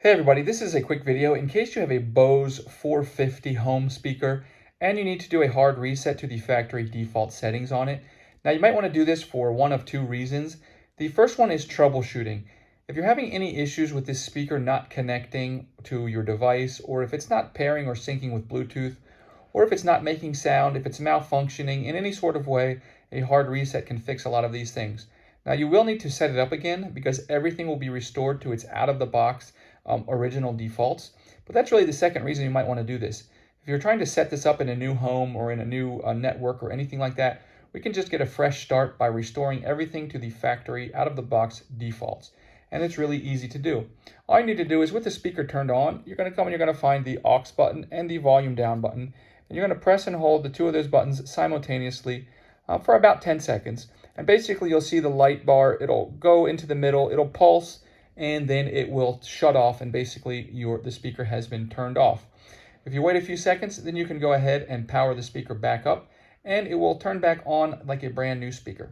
Hey everybody, this is a quick video in case you have a Bose 450 home speaker and you need to do a hard reset to the factory default settings on it. Now you might want to do this for one of two reasons. The first one is troubleshooting. If you're having any issues with this speaker not connecting to your device, or if it's not pairing or syncing with Bluetooth, or if it's not making sound, if it's malfunctioning in any sort of way, a hard reset can fix a lot of these things. Now you will need to set it up again because everything will be restored to its out-of-the-box original defaults. But that's really the second reason you might want to do this. If you're trying to set this up in a new home or in a new network or anything like that, we can just get a fresh start by restoring everything to the factory out-of-the-box defaults. And it's really easy to do. All you need to do is with the speaker turned on, you're going to come and you're going to find the aux button and the volume down button. And you're going to press and hold the two of those buttons simultaneously for about 10 seconds. And basically you'll see the light bar, it'll go into the middle, it'll pulse, and then it will shut off, and basically the speaker has been turned off. If you wait a few seconds, then you can go ahead and power the speaker back up, and it will turn back on like a brand new speaker.